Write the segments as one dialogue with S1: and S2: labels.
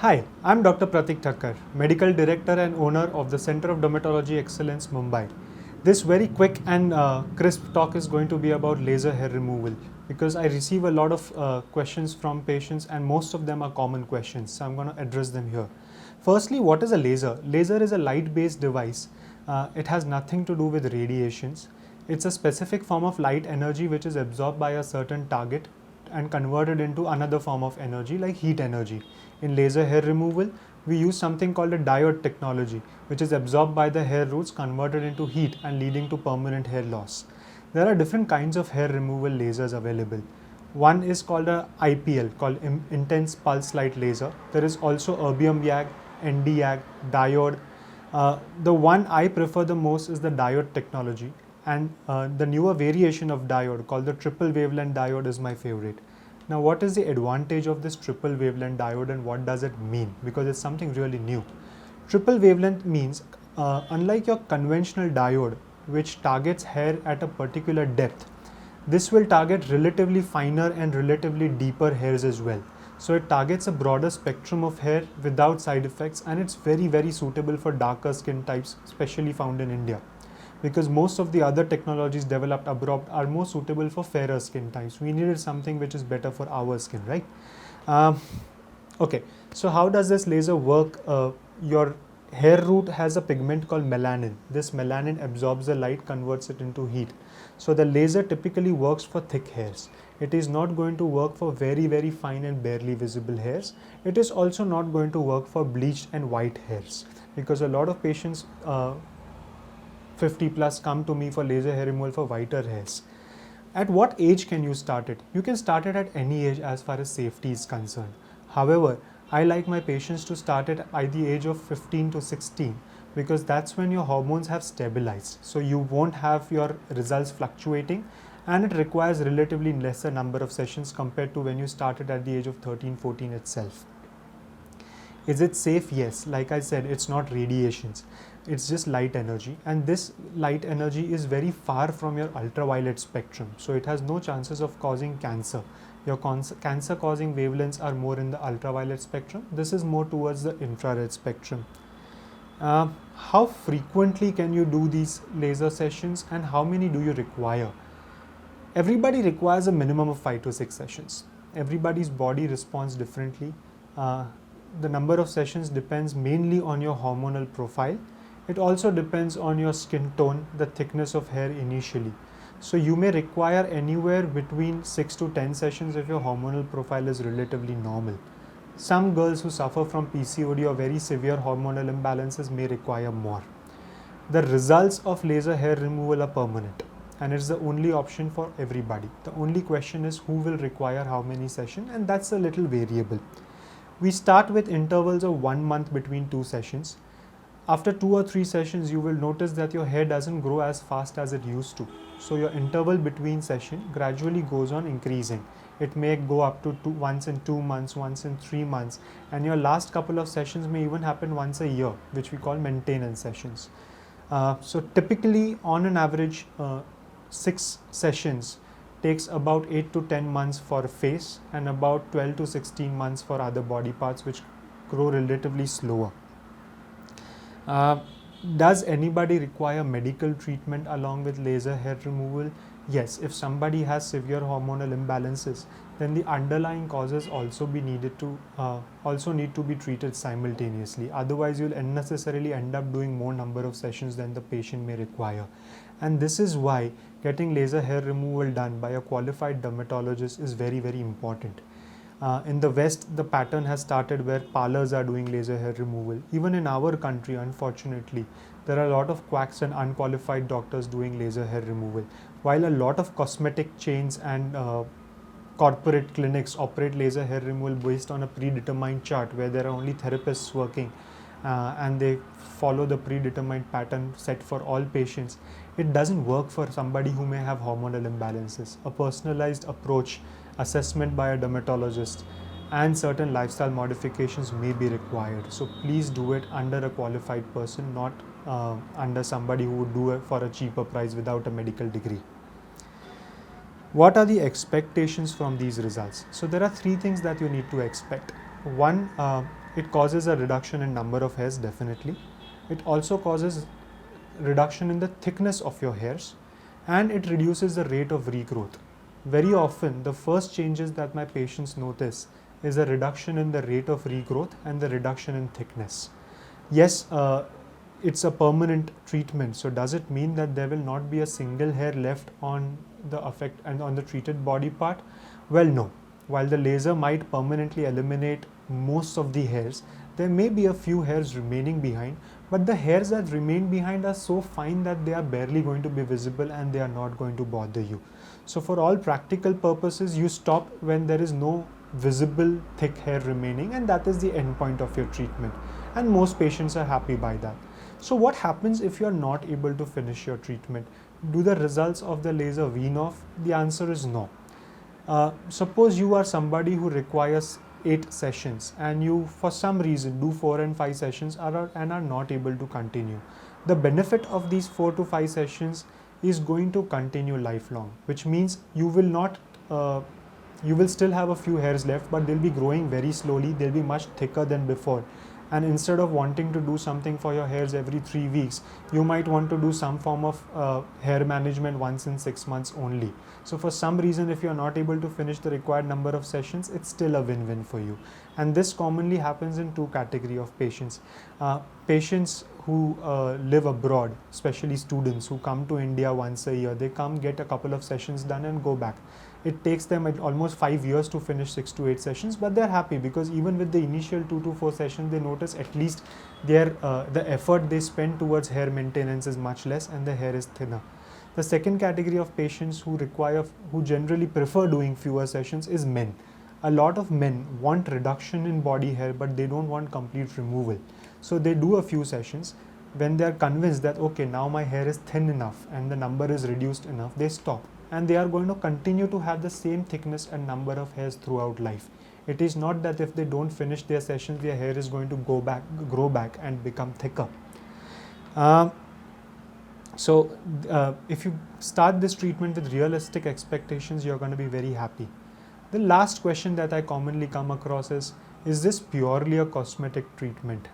S1: Hi, I'm Dr. Pratik Thakkar, Medical Director and owner of the Center of Dermatology Excellence, Mumbai. This very quick and crisp talk is going to be about laser hair removal because I receive a lot of questions from patients and most of them are common questions, so I'm going to address them here. Firstly, what is a laser? Laser is a light-based device. It has nothing to do with radiations. It's a specific form of light energy which is absorbed by a certain target and converted into another form of energy like heat energy. In laser hair removal, we use something called a diode technology, which is absorbed by the hair roots, converted into heat and leading to permanent hair loss. There are different kinds of hair removal lasers available. One is called a IPL, called Intense Pulse Light Laser. There is also erbium YAG, ND YAG, diode. The one I prefer the most is the diode technology, and the newer variation of diode called the triple wavelength diode is my favorite. Now, what is the advantage of this triple wavelength diode and what does it mean? Because it's something really new. Triple wavelength means, unlike your conventional diode, which targets hair at a particular depth, this will target relatively finer and relatively deeper hairs as well. So it targets a broader spectrum of hair without side effects, and it's very suitable for darker skin types, especially found in India, because most of the other technologies developed abroad are more suitable for fairer skin types. We needed something which is better for our skin, right? Okay, so how does this laser work? Your hair root has a pigment called melanin. This melanin absorbs the light, converts it into heat. So the laser typically works for thick hairs. It is not going to work for very fine and barely visible hairs. It is also not going to work for bleached and white hairs, because a lot of patients 50 plus come to me for laser hair removal for whiter hairs. At what age can you start it? You can start it at any age as far as safety is concerned. However, I like my patients to start it at the age of 15 to 16, because that's when your hormones have stabilized. So you won't have your results fluctuating, and it requires relatively lesser number of sessions compared to when you started at the age of 13, 14 itself. Is it safe? Yes. Like I said, it's not radiations. It's just light energy, and this light energy is very far from your ultraviolet spectrum. So it has no chances of causing cancer. Your cancer causing wavelengths are more in the ultraviolet spectrum. This is more towards the infrared spectrum. How frequently can you do these laser sessions, and how many do you require? Everybody requires a minimum of 5 to 6 sessions. Everybody's body responds differently. The number of sessions depends mainly on your hormonal profile. It also depends on your skin tone, the thickness of hair initially. So you may require anywhere between 6 to 10 sessions if your hormonal profile is relatively normal. Some girls who suffer from PCOD or very severe hormonal imbalances may require more. The results of laser hair removal are permanent, and it's the only option for everybody. The only question is who will require how many sessions, and that's a little variable. We start with intervals of 1 month between 2 sessions. After 2 or 3 sessions, you will notice that your hair doesn't grow as fast as it used to. So your interval between sessions gradually goes on increasing. It may go up to once in 2 months, once in 3 months, and your last couple of sessions may even happen once a year, which we call maintenance sessions. So typically, on an average, 6 sessions takes about 8 to 10 months for face and about 12 to 16 months for other body parts, which grow relatively slower. Does anybody require medical treatment along with laser hair removal? Yes, if somebody has severe hormonal imbalances, then the underlying causes also need to be treated simultaneously. Otherwise, you'll unnecessarily end up doing more number of sessions than the patient may require. And this is why getting laser hair removal done by a qualified dermatologist is very important. In the West, the pattern has started where parlors are doing laser hair removal. Even in our country, unfortunately, there are a lot of quacks and unqualified doctors doing laser hair removal. While a lot of cosmetic chains and corporate clinics operate laser hair removal based on a predetermined chart where there are only therapists working and they follow the predetermined pattern set for all patients, it doesn't work for somebody who may have hormonal imbalances. A personalized approach, assessment by a dermatologist, and certain lifestyle modifications may be required. So please do it under a qualified person, not under somebody who would do it for a cheaper price without a medical degree. What are the expectations from these results? So there are 3 things that you need to expect. One, it causes a reduction in number of hairs, definitely. It also causes reduction in the thickness of your hairs, and it reduces the rate of regrowth. Very often, the first changes that my patients notice is a reduction in the rate of regrowth and the reduction in thickness. Yes, it's a permanent treatment. So does it mean that there will not be a single hair left on the affect and on the treated body part? Well, no. While the laser might permanently eliminate most of the hairs, there may be a few hairs remaining behind, but the hairs that remain behind are so fine that they are barely going to be visible and they are not going to bother you. So for all practical purposes, you stop when there is no visible thick hair remaining, and that is the end point of your treatment. And most patients are happy by that. So what happens if you are not able to finish your treatment? Do the results of the laser wean off? The answer is no. Suppose you are somebody who requires 8 sessions and you for some reason do 4 and 5 sessions and are not able to continue. The benefit of these 4 to 5 sessions is going to continue lifelong, which means you will not you will still have a few hairs left, but they'll be growing very slowly. They'll be much thicker than before. And instead of wanting to do something for your hairs every 3 weeks, you might want to do some form of hair management once in 6 months only. So for some reason, if you're not able to finish the required number of sessions, it's still a win-win for you. And this commonly happens in 2 categories of patients. Patients who live abroad, especially students who come to India once a year, they come, get a couple of sessions done and go back. It takes them almost 5 years to finish 6 to 8 sessions, but they're happy because even with the initial 2 to 4 sessions, they notice at least the effort they spend towards hair maintenance is much less and the hair is thinner. The second category of patients who generally prefer doing fewer sessions is men. A lot of men want reduction in body hair, but they don't want complete removal. So they do a few sessions. When they are convinced that, okay, now my hair is thin enough and the number is reduced enough, they stop. And they are going to continue to have the same thickness and number of hairs throughout life. It is not that if they don't finish their sessions, their hair is going to grow back and become thicker. If you start this treatment with realistic expectations, you're going to be very happy. The last question that I commonly come across is this purely a cosmetic treatment?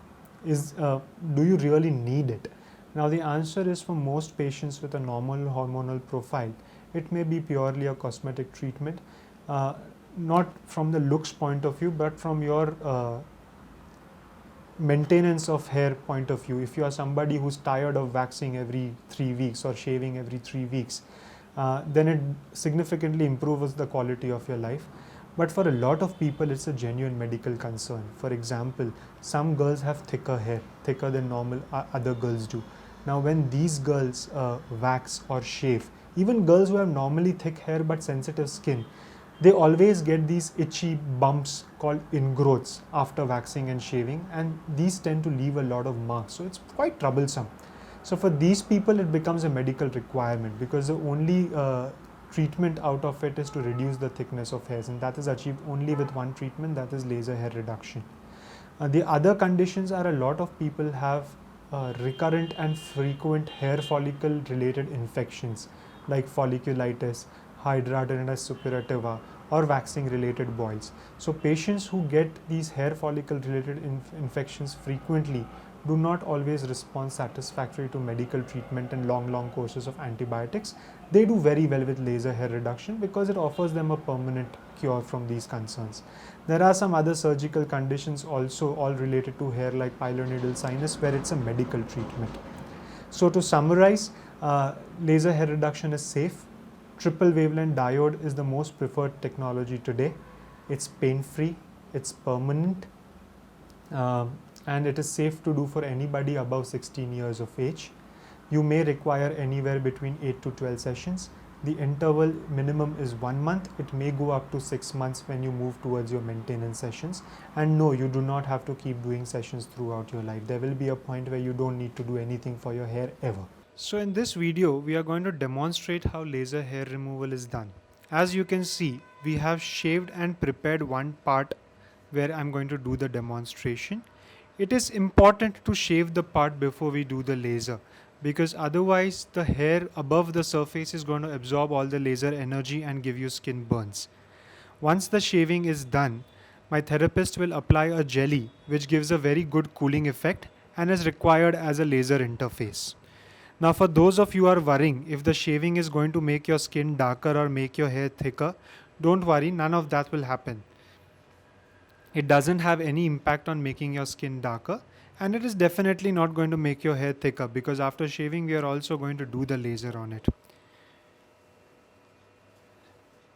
S1: Do you really need it? Now the answer is, for most patients with a normal hormonal profile, it may be purely a cosmetic treatment, not from the looks point of view, but from your maintenance of hair point of view. If you are somebody who's tired of waxing every 3 weeks or shaving every 3 weeks, then it significantly improves the quality of your life. But for a lot of people, it's a genuine medical concern. For example, some girls have thicker hair, thicker than normal other girls do. Now when these girls wax or shave, even girls who have normally thick hair but sensitive skin, they always get these itchy bumps called ingrowths after waxing and shaving, and these tend to leave a lot of marks. So it's quite troublesome. So for these people, it becomes a medical requirement because the only treatment out of it is to reduce the thickness of hairs, and that is achieved only with one treatment, that is laser hair reduction. The other conditions are, a lot of people have recurrent and frequent hair follicle related infections like folliculitis, hidradenitis suppurativa, or waxing related boils. So patients who get these hair follicle related infections frequently do not always respond satisfactorily to medical treatment and long courses of antibiotics. They do very well with laser hair reduction because it offers them a permanent cure from these concerns. There are some other surgical conditions also, all related to hair, like pilonidal sinus, where it's a medical treatment. So to summarize, laser hair reduction is safe. Triple wavelength diode is the most preferred technology today. It's pain-free, it's permanent, and it is safe to do for anybody above 16 years of age. You may require anywhere between 8 to 12 sessions. The interval minimum is 1 month. It may go up to 6 months when you move towards your maintenance sessions. And no, you do not have to keep doing sessions throughout your life. There will be a point where you don't need to do anything for your hair ever. So in this video, we are going to demonstrate how laser hair removal is done. As you can see, we have shaved and prepared one part where I'm going to do the demonstration. It is important to shave the part before we do the laser, because otherwise the hair above the surface is going to absorb all the laser energy and give you skin burns. Once the shaving is done, my therapist will apply a jelly which gives a very good cooling effect and is required as a laser interface. Now, for those of you who are worrying if the shaving is going to make your skin darker or make your hair thicker, don't worry, none of that will happen. It doesn't have any impact on making your skin darker, and it is definitely not going to make your hair thicker because after shaving, we are also going to do the laser on it.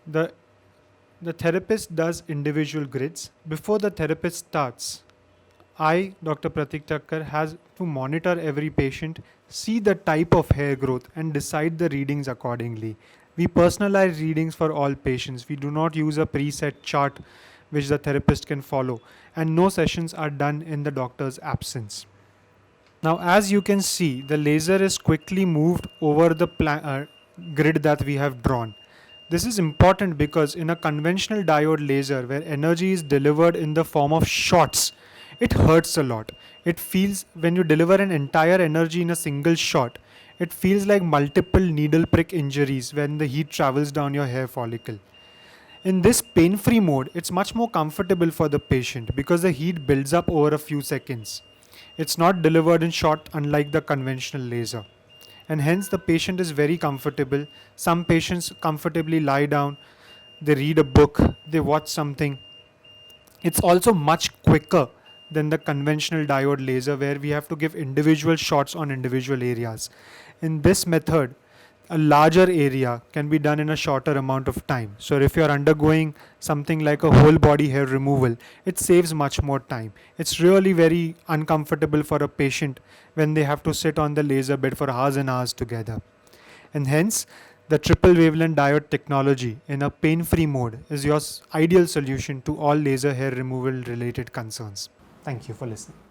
S1: The therapist does individual grids. Before the therapist starts, I, Dr. Pratik Thakkar, has to monitor every patient, see the type of hair growth, and decide the readings accordingly. We personalize readings for all patients. We do not use a preset chart which the therapist can follow, and no sessions are done in the doctor's absence. Now, as you can see, the laser is quickly moved over the grid that we have drawn. This is important because in a conventional diode laser where energy is delivered in the form of shots, it hurts a lot. It feels, when you deliver an entire energy in a single shot, it feels like multiple needle prick injuries when the heat travels down your hair follicle. In this pain-free mode, it's much more comfortable for the patient because the heat builds up over a few seconds. It's not delivered in shot unlike the conventional laser. And hence the patient is very comfortable. Some patients comfortably lie down, they read a book, they watch something. It's also much quicker than the conventional diode laser where we have to give individual shots on individual areas. In this method, a larger area can be done in a shorter amount of time. So if you're undergoing something like a whole body hair removal, it saves much more time. It's really very uncomfortable for a patient when they have to sit on the laser bed for hours and hours together. And hence, the triple wavelength diode technology in a pain-free mode is your ideal solution to all laser hair removal related concerns. Thank you for listening.